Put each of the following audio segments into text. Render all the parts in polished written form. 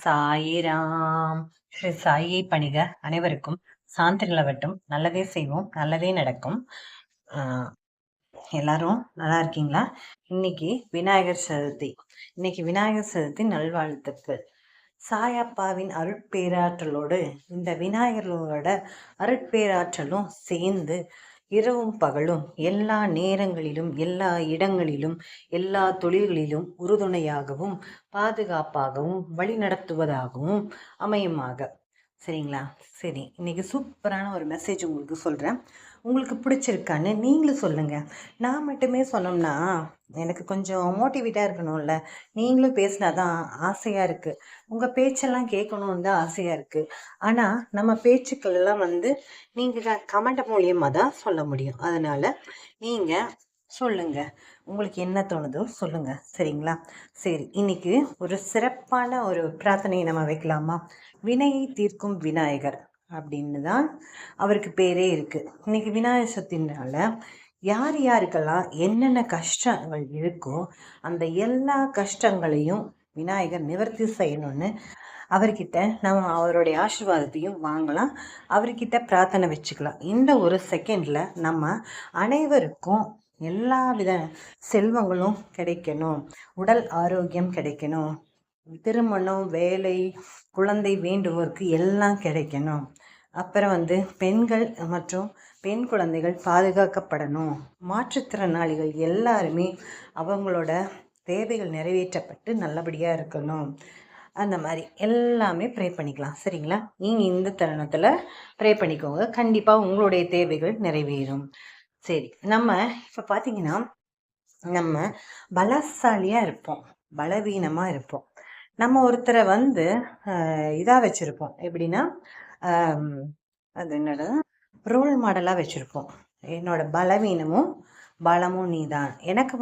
சாயிராம். ஸ்ரீ சாயியை பணிக. அனைவருக்கும் சாந்தி நிலவட்டும். நல்லதே செய்வோம், நல்லதே நடக்கும். எல்லாரும் நல்லா இருக்கீங்களா? இன்னைக்கு விநாயகர் சதுர்த்தி. விநாயகர் சதுர்த்தி நல்வாழ்த்துக்கள். சாயப்பாவின் அருட்பேராற்றலோடு இந்த விநாயகரோட அருட்பேராற்றலும் சேர்ந்து இரவும் பகலும் எல்லா நேரங்களிலும் எல்லா இடங்களிலும் எல்லா தொழில்களிலும் உறுதுணையாகவும் பாதுகாப்பாகவும் வழிநடத்துவதாகவும் அமையுமாக. சரிங்களா? சரி, இன்னைக்கு சூப்பரான ஒரு மெசேஜ் உங்களுக்கு சொல்கிறேன். உங்களுக்கு பிடிச்சிருக்கான்னு நீங்களும் சொல்லுங்கள். நான் மட்டுமே சொன்னோம்னா எனக்கு கொஞ்சம் மோட்டிவேட்டாக இருக்கணும்ல. நீங்களும் பேசினா தான் ஆசையாக இருக்குது. உங்கள் பேச்செல்லாம் கேட்கணுன்னு தான் ஆசையாக இருக்குது. ஆனால் நம்ம பேச்சுக்கள் எல்லாம் நீங்கள் கமெண்ட் மூலியமாக தான் சொல்ல முடியும். அதனால் நீங்கள் சொல்லுங்கள், உங்களுக்கு என்ன தோணுதோ சொல்லுங்கள். சரிங்களா? சரி, இன்னைக்கு ஒரு சிறப்பான ஒரு பிரார்த்தனையை நம்ம வைக்கலாமா? வினையை தீர்க்கும் விநாயகர் அப்படின்னு தான் அவருக்கு பேரே இருக்குது. இன்னைக்கு விநாயகர் சதுர்த்தினால யார் யாருக்கெல்லாம் என்னென்ன கஷ்டங்கள் இருக்கோ அந்த எல்லா கஷ்டங்களையும் விநாயகர் நிவர்த்தி செய்யணும்னு அவர்கிட்ட நம்ம அவருடைய ஆசீர்வாதத்தையும் வாங்கலாம், அவர்கிட்ட பிரார்த்தனை வச்சுக்கலாம். இந்த ஒரு செகண்டில் நம்ம அனைவருக்கும் எல்லா வித செல்வங்களும் கிடைக்கணும், உடல் ஆரோக்கியம் கிடைக்கணும், திருமணம், வேலை, குழந்தை வேண்டுவோருக்கு எல்லாம் கிடைக்கணும். அப்புறம் பெண்கள் மற்றும் பெண் குழந்தைகள் பாதுகாக்கப்படணும். மாற்றுத்திறனாளிகள் எல்லாருமே அவங்களோட தேவைகள் நிறைவேற்றப்பட்டு நல்லபடியாக இருக்கணும். அந்த மாதிரி எல்லாமே ப்ரே பண்ணிக்கலாம். சரிங்களா? நீங்கள் இந்த தருணத்தில் ப்ரே பண்ணிக்கோங்க. கண்டிப்பாக உங்களுடைய தேவைகள் நிறைவேறும். சரி, நம்ம இப்போ பார்த்தீங்கன்னா நம்ம பலசாலியாக இருப்போம், பலவீனமாக இருப்போம். நம்ம ஒருத்தரை இதாக வச்சுருப்போம். எப்படின்னா அது என்னோட ரோல் மாடலாக வச்சுருப்போம். என்னோட பலவீனமும் பலமும் நீ தான். எனக்கு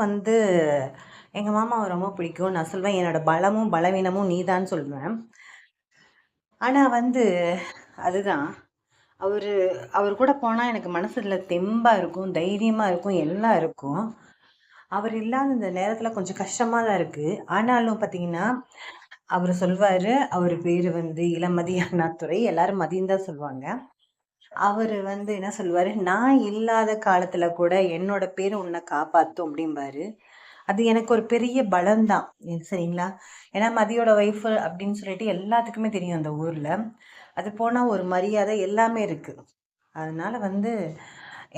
எங்கள் மாமாவை ரொம்ப பிடிக்கும். நான் சொல்வேன் என்னோட பலமும் பலவீனமும் நீ தான் சொல்லுவேன். ஆனால் அதுதான் அவர் கூட போனால் எனக்கு மனசுல தெம்பாக இருக்கும், தைரியமாக இருக்கும், எல்லாம் இருக்கும். அவர் இல்லாத இந்த நேரத்தில் கொஞ்சம் கஷ்டமாக தான் இருக்குது. ஆனாலும் பார்த்தீங்கன்னா அவர் சொல்வார், அவர் பேர் இளமதி அண்ணாதுரை, எல்லாரும் மதியம் தான் சொல்லுவாங்க. அவர் என்ன சொல்லுவார், நான் இல்லாத காலத்தில் கூட என்னோட பேர் உன்னை காப்பாற்றும் அப்படிம்பாரு. அது எனக்கு ஒரு பெரிய பலம்தான். சரிங்களா? ஏன்னா மதியோட ஒய்ஃபு அப்படின்னு சொல்லிட்டு எல்லாத்துக்குமே தெரியும் அந்த ஊரில். அது போனால் ஒரு மரியாதை எல்லாமே இருக்குது. அதனால்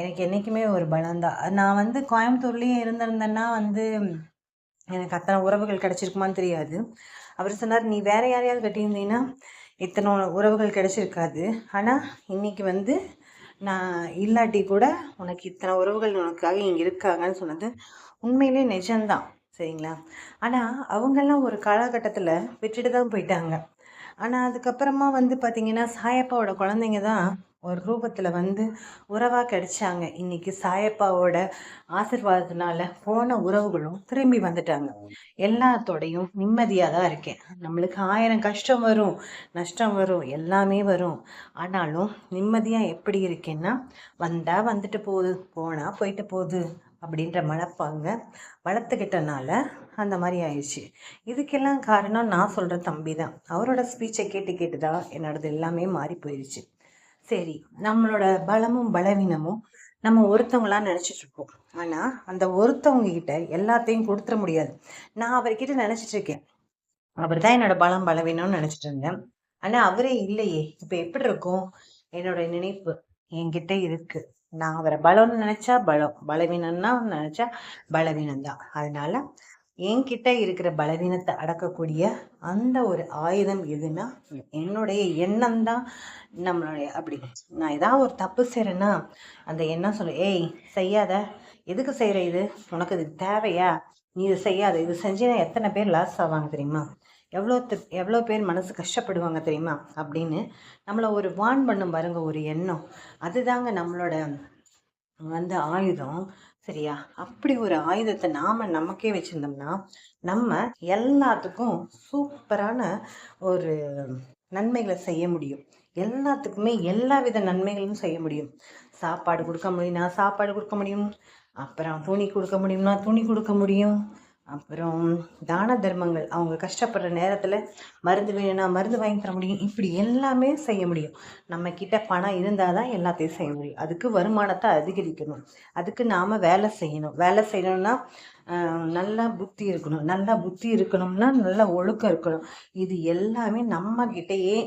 எனக்கு என்றைக்குமே ஒரு பலம்தான். நான் கோயம்புத்தூர்லேயே இருந்திருந்தேன்னா எனக்கு அத்தனை உறவுகள் கிடச்சிருக்குமான்னு தெரியாது. அவர் சொன்னார், நீ வேற யாரையாவது கட்டியிருந்தீங்கன்னா இத்தனை உறவுகள் கிடச்சிருக்காது. ஆனால் இன்னைக்கு நான் இல்லாட்டி கூட உனக்கு இத்தனை உறவுகள் உனக்காக இங்கே இருக்காங்கன்னு சொன்னது உண்மையிலே நிஜம்தான். சரிங்களா? ஆனால் அவங்கெல்லாம் ஒரு காலகட்டத்தில் விட்டுட்டு தான் போயிட்டாங்க. ஆனால் அதுக்கப்புறமா பார்த்தீங்கன்னா சாயப்பாவோட குழந்தைங்க தான் ஒரு ரூபத்தில் உறவாக கிடைச்சாங்க. இன்னைக்கு சாயப்பாவோட ஆசீர்வாதத்தினால போன உறவுகளும் திரும்பி வந்துட்டாங்க. எல்லாத்தோடையும் நிம்மதியாக தான் இருக்கேன். நம்மளுக்கு 1000 கஷ்டம் வரும், நஷ்டம் வரும், எல்லாமே வரும். ஆனாலும் நிம்மதியாக எப்படி இருக்கேன்னா, வந்தால் வந்துட்டு போகுது, போனால் போயிட்டு போகுது அப்படின்ற மனப்பாங்க வளர்த்துக்கிட்டனால அந்த மாதிரி ஆயிடுச்சு. இதுக்கெல்லாம் காரணம் நான் சொல்கிற தம்பி தான். அவரோட ஸ்பீச்சை கேட்டு கேட்டு தான் என்னோடது எல்லாமே மாறி போயிடுச்சு. சரி, நம்மளோட பலமும் பலவீனமும் நம்ம ஒருத்தவங்களாம் நினச்சிட்டு இருக்கோம். ஆனால் அந்த ஒருத்தவங்க கிட்ட எல்லாத்தையும் கொடுத்துட முடியாது. நான் அவர்கிட்ட நினச்சிட்டு இருக்கேன், அவர் தான் என்னோட பலம் பலவீனம்னு நினச்சிட்டு இருந்தேன். ஆனால் அவரே இல்லையே. இப்போ எப்படி இருக்கும்? என்னோட நினைப்பு என்கிட்ட இருக்கு. நான் அவரை பலம்னு நினைச்சா பலம், பலவீனம்னா நினைச்சா பலவீனம் தான். அதனால என்கிட்ட இருக்கிற பலவீனத்தை அடக்கக்கூடிய அந்த ஒரு ஆயுதம் எதுனா என்னுடைய எண்ணம் தான். நம்மளுடைய அப்படி நான் ஏதாவது ஒரு தப்பு செய்கிறேன்னா அந்த எண்ணம் சொல்லு, ஏய் செய்யாத, எதுக்கு செய்கிற, இது உனக்கு இது தேவையா, நீ இது செய்யாத, இது செஞ்சினா எத்தனை பேர் லாஸ் ஆவாங்க தெரியுமா, எவ்வளோ பேர் மனசு கஷ்டப்படுவாங்க தெரியுமா அப்படின்னு நம்மளை ஒரு வான் பண்ணும் பாருங்க ஒரு எண்ணம். அதுதாங்க நம்மளோட ஆயுதம். சரியா? அப்படி ஒரு ஆயுதத்தை நமக்கே வச்சிருந்தோம்னா நம்ம எல்லாத்துக்கும் சூப்பரான ஒரு நன்மைகளை செய்ய முடியும். எல்லாத்துக்குமே எல்லா வித நன்மைகளும் செய்ய முடியும். சாப்பாடு கொடுக்க முடியும்னா சாப்பாடு கொடுக்க முடியும், அப்புறம் துணி கொடுக்க முடியும்னா துணி கொடுக்க முடியும், அப்புறம் தான தர்மங்கள், அவங்க கஷ்டப்படுற நேரத்தில் மருந்து வேணும்னா மருந்து வாங்கி தர முடியும். இப்படி எல்லாமே செய்ய முடியும். நம்ம கிட்ட பணம் இருந்தால் தான் எல்லாத்தையும் செய்ய முடியும். அதுக்கு வருமானத்தை அதிகரிக்கணும். அதுக்கு நாம் வேலை செய்யணும். வேலை செய்யணும்னா நல்லா புத்தி இருக்கணும். நல்லா புத்தி இருக்கணும்னா நல்ல ஒழுக்கம் இருக்கணும். இது எல்லாமே நம்ம கிட்டேயே.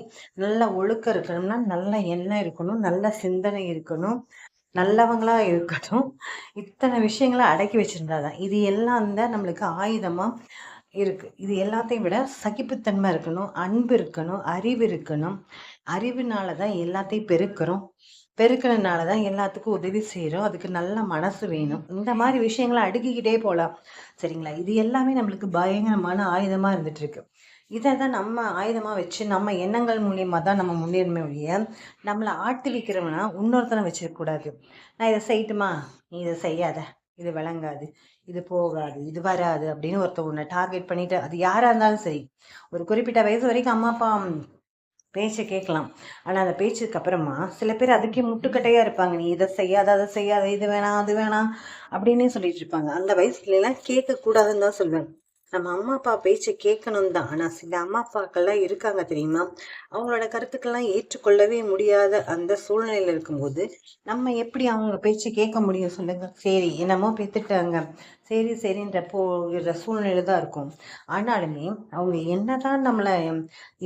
நல்ல ஒழுக்கம் இருக்கணும்னா நல்ல எண்ணம் இருக்கணும், நல்ல சிந்தனை இருக்கணும், நல்லவங்களா இருக்கட்டும். இத்தனை விஷயங்களை அடக்கி வச்சிருந்தாதான் இது எல்லாம் தான் நம்மளுக்கு ஆயுதமா இருக்கு. இது எல்லாத்தையும் விட சகிப்புத்தன்மை இருக்கணும், அன்பு இருக்கணும், அறிவு இருக்கணும். அறிவுனால தான் எல்லாத்தையும் பெருக்கிறோம். பெருக்கிறதுனால தான் எல்லாத்துக்கும் உதவி செய்கிறோம். அதுக்கு நல்ல மனசு வேணும். இந்த மாதிரி விஷயங்களை அடுக்கிக்கிட்டே போகலாம். சரிங்களா? இது எல்லாமே நம்மளுக்கு பயங்கரமான ஆயுதமாக இருந்துட்டு இருக்கு. இதை தான் நம்ம ஆயுதமாக வச்சு நம்ம எண்ணங்கள் மூலியமாக தான் நம்ம முன்னேறமே ஒழிய, நம்மளை ஆட்டி வைக்கிறவனா இன்னொருத்தனை வச்சிருக்கக்கூடாது. நான் இதை செய்யட்டுமா, நீ இதை செய்யாத, இது விளங்காது, இது போகாது, இது வராது அப்படின்னு ஒருத்தர் உன்னை டார்கெட் பண்ணிட்டு, அது யாராக இருந்தாலும் சரி, ஒரு குறிப்பிட்ட வயசு வரைக்கும் அம்மா அப்பா பேச்சை கேட்கலாம். ஆனால் அந்த பேச்சுக்கு அப்புறமா சில பேர் அதுக்கே முட்டுக்கட்டையாக இருப்பாங்க. நீ இதை செய்யாத, அதை செய்யாத, இது வேணாம், அது வேணாம் அப்படின்னே சொல்லிட்டு இருப்பாங்க. அந்த வயசுலலாம் கேட்கக்கூடாதுன்னு தான் சொல்லுவேன். நம்ம அம்மா அப்பா பேச்சை கேட்கணும் தான். ஆனால் சில அம்மா அப்பாக்கள்லாம் இருக்காங்க தெரியுமா, அவங்களோட கருத்துக்கள்லாம் ஏற்றுக்கொள்ளவே முடியாத அந்த சூழ்நிலையில் இருக்கும்போது நம்ம எப்படி அவங்க பேச்சை கேட்க முடியும் சொல்லுங்க? சரி என்னமோ பெற்றுட்டாங்க, சரி சரின்ற போகிற சூழ்நிலை தான் இருக்கும். ஆனாலுமே அவங்க என்னதான் நம்மளை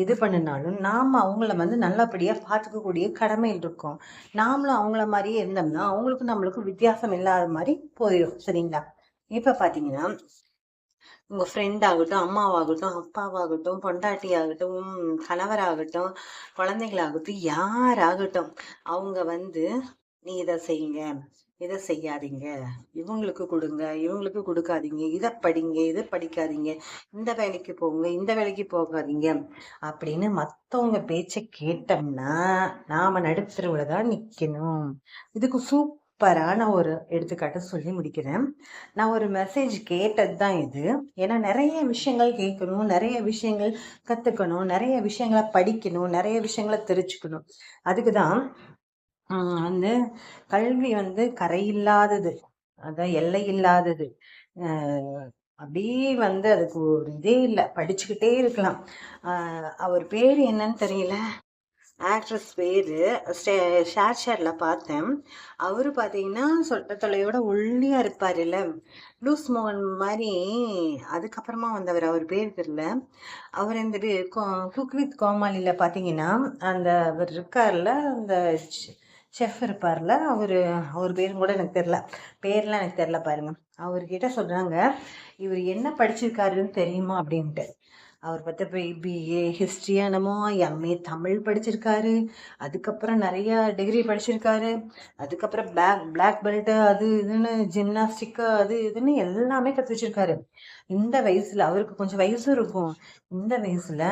இது பண்ணினாலும் நாம் அவங்கள நல்லபடியாக பார்த்துக்கக்கூடிய கடமையில் இருக்கோம். நாமளும் அவங்கள மாதிரியே இருந்தோம்னா அவங்களுக்கும் நம்மளுக்கும் வித்தியாசம் இல்லாத மாதிரி போயிடும். சரிங்களா? இப்போ பார்த்தீங்கன்னா உங்கள் ஃப்ரெண்ட் ஆகட்டும், அம்மாவாகட்டும், அப்பாவாகட்டும், பொண்டாட்டி ஆகட்டும், கணவராகட்டும், குழந்தைங்களாகட்டும், யாராகட்டும், அவங்க நீ இதை செய்யுங்க, இதை செய்யாதீங்க, இவங்களுக்கு கொடுங்க, இவங்களுக்கு கொடுக்காதீங்க, இதை படிங்க, இதை படிக்காதீங்க, இந்த வேலைக்கு போங்க, இந்த வேலைக்கு போகாதீங்க அப்படின்னு மற்றவங்க பேச்சை கேட்டோம்னா நாம நடுத்தருவுல தான் நிற்கணும். இதுக்கு சூப்பரான ஒரு எடுத்துக்காட்டு சொல்லி முடிக்கிறேன். நான் ஒரு மெசேஜ் கேட்டது தான் இது. ஏன்னா நிறைய விஷயங்கள் கேட்கணும், நிறைய விஷயங்கள் கற்றுக்கணும், நிறைய விஷயங்களை படிக்கணும், நிறைய விஷயங்களை தெரிஞ்சுக்கணும். அதுக்கு தான் கல்வி கரையில்லாதது, அதான் எல்லை இல்லாதது. அப்படியே அதுக்கு ஒரு இதே இல்லை, படிச்சுக்கிட்டே இருக்கலாம். அவர் பேர் என்னன்னு தெரியல, ஆக்ட்ரஸ் பேர் ஷேர்ல பார்த்தேன். அவரு பார்த்தீங்கன்னா சொட்ட தொலையோட ஒல்லியாக இருப்பார் இல்லை, லூஸ் மோகன் மாதிரி. அதுக்கப்புறமா வந்தவர், அவர் பேர் தெரியல. அவர் இந்த குக் வித் கோமாளியில் பார்த்தீங்கன்னா அவர் இருக்கார்ல, அந்த செஃப் இருப்பார்ல, அவர் பேரும் கூட எனக்கு தெரில, பேர்லாம் எனக்கு தெரில பாருங்க. அவர்கிட்ட சொல்கிறாங்க, இவர் என்ன படிச்சிருக்காருன்னு தெரியுமா அப்படின்ட்டு. அவர் பார்த்த பிஏ ஹிஸ்ட்ரி என்னமோ, எம்ஏ தமிழ் படிச்சிருக்காரு, அதுக்கப்புறம் நிறையா டிகிரி படிச்சிருக்காரு, அதுக்கப்புறம் பிளாக் பெல்ட்டு அது இதுன்னு ஜிம்னாஸ்டிக்கு அது இதுன்னு எல்லாமே கற்று வச்சிருக்காரு. இந்த வயசுல அவருக்கு கொஞ்சம் வயசு இருக்கும். இந்த வயசுல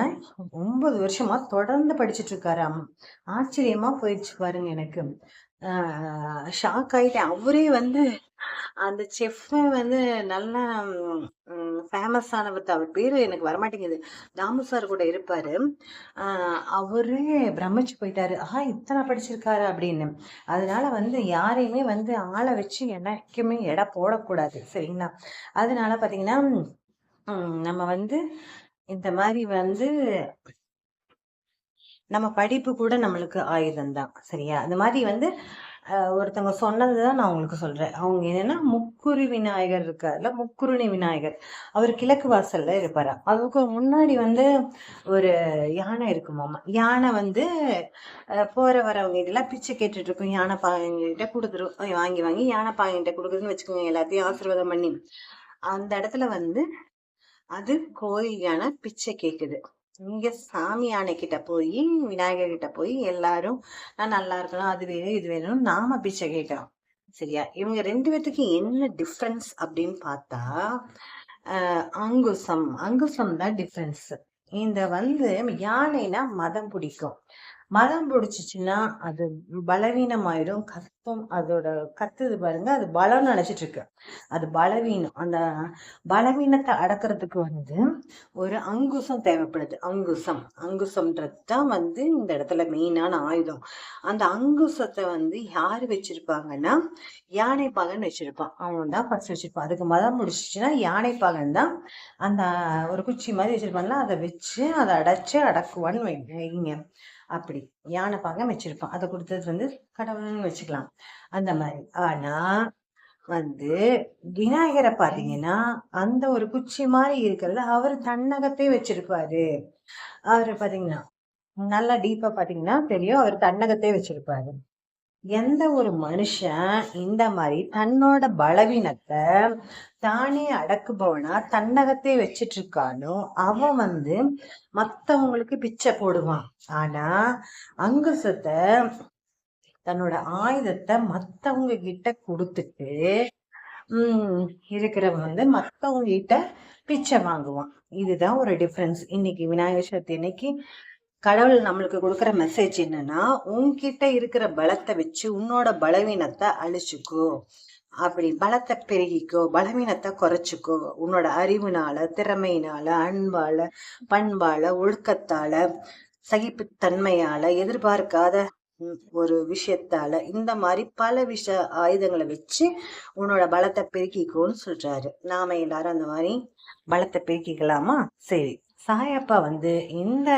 9 வருஷமா தொடர்ந்து படிச்சுட்டு இருக்காரு. ஆச்சரியமா போயிடுச்சு பாருங்க எனக்கு. ஷாக் ஆயிட்டேன். அவரே அந்த செஃப் நல்லா ஃபேமஸ் ஆனவர். அவர் பேரு எனக்கு வரமாட்டேங்குது. தாமு சார் கூட இருப்பாரு. அவரே பிரமிச்சு போயிட்டாரு, இத்தனை படிச்சிருக்காரு அப்படின்னு. அதனால யாரையுமே ஆளை வச்சு எனக்குமே எடை போடக்கூடாது. சரிங்களா? அதனால பார்த்தீங்கன்னா நம்ம இந்த மாதிரி நம்ம படிப்பு கூட நம்மளுக்கு ஆயுதம் தான். சரியா? அந்த மாதிரி ஒருத்தவங்க சொன்னதுதான் நான் உங்களுக்கு சொல்றேன். அவங்க என்னன்னா, முக்குரு விநாயகர் இருக்காருல்ல, முக்குருணி விநாயகர், அவர் கிழக்கு வாசல்ல இருப்பாரா. அதுக்கு முன்னாடி ஒரு யானை இருக்குமாமா. யானை போற வரவங்க இதெல்லாம் பிச்சை கேட்டுட்டு இருக்கும். யானை பாங்கிட்ட கொடுத்துரும், வாங்கி வாங்கி யானை பாங்கிட்ட கொடுக்குதுன்னு வச்சுக்கோங்க, எல்லாத்தையும் ஆசீர்வாதம் பண்ணி. அந்த இடத்துல அது கோயில் யானை பிச்சை கேக்குது. இங்க சாமி யானை கிட்ட போய், விநாயகர் கிட்ட போய் எல்லாரும் நான் நல்லா இருக்கலாம், அது வேணும் இது வேணும் நாம பிச்சை கேட்கிறோம். சரியா? இவங்க 2 பேத்துக்கு என்ன டிஃப்ரென்ஸ் அப்படின்னு பார்த்தா, அங்குசம் தான் டிஃப்ரென்ஸ். இந்த யானைனா மதம் பிடிக்கும், மதம் பிடிச்சிச்சுன்னா அது பலவீனமாயிடும், கத்தும். அதோட கத்துது பாருங்க, அது பலம்னு நினைச்சிட்டு இருக்கு. அது பலவீனம். அந்த பலவீனத்தை அடக்கிறதுக்கு ஒரு அங்குசம் தேவைப்படுது. அங்குசம்ன்றது தான் இந்த இடத்துல மெயினான ஆயுதம். அந்த அங்குசத்தை யாரு வச்சிருப்பாங்கன்னா யானைப்பாகன் வச்சிருப்பான். அவன் தான் ஃபர்ஸ்ட் வச்சிருப்பான். அதுக்கு மதம் முடிச்சிச்சுன்னா யானைப்பாகன் தான் அந்த ஒரு குச்சி மாதிரி வச்சிருப்பான்ல, அதை வச்சு அதை அடைச்சு அடக்குவான்னு வைங்க. அப்படி யானைப்பாகன் வச்சிருப்பான். அதை கொடுத்தது கடவுள்னு வச்சுக்கலாம், அந்த மாதிரி. ஆனா விநாயகரை பாத்தீங்கன்னா அந்த ஒரு குச்சி மாதிரி இருக்கிறது அவர் தன்னகத்தே வச்சிருப்பாரு. அவரு பாத்தீங்கன்னா நல்லா டீப்பா பாத்தீங்கன்னா தெரியும், அவர் தன்னகத்தே வச்சிருப்பாரு. எந்த ஒரு மனுஷன் இந்த மாதிரி தன்னோட பலவீனத்தை தானே அடக்குபவனா தன்னகத்தே வச்சிட்டு இருக்கானோ அவன் மத்தவங்களுக்கு பிச்சை போடுவான். ஆனா அங்குசத்தை தன்னோட ஆயுதத்தை மத்தவங்க கிட்ட கொடுத்துட்டு இருக்கிறவங்க மத்தவங்க கிட்ட பிச்சை வாங்குவான். இதுதான் ஒரு டிஃபரன்ஸ். இன்னைக்கு விநாயகர் சதுர்த்தி இன்னைக்கு கடவுள் நம்மளுக்கு கொடுக்குற மெசேஜ் என்னன்னா, உன்கிட்ட இருக்கிற பலத்தை வச்சு உன்னோட பலவீனத்தை அழிச்சுக்கோ. அப்படி பலத்தை பெருகிக்கோ, பலவீனத்தை குறைச்சிக்கோ. உன்னோட அறிவுனால, திறமையினால, அன்பால, பண்பால, ஒழுக்கத்தால, சகிப்புத்தன்மையால, எதிர்பார்க்காத ஒரு விஷயத்தால, இந்த மாதிரி பல ஆயுதங்களை வச்சு உன்னோட பலத்தை பெருக்கிக்கோன்னு சொல்றாரு. நாம எல்லாரும் அந்த மாதிரி பலத்தை பெருக்கிக்கலாமா? சரி, சாயப்பா இந்த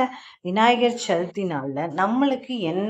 விநாயகர் சதுர்த்தி நாள்ல நம்மளுக்கு என்ன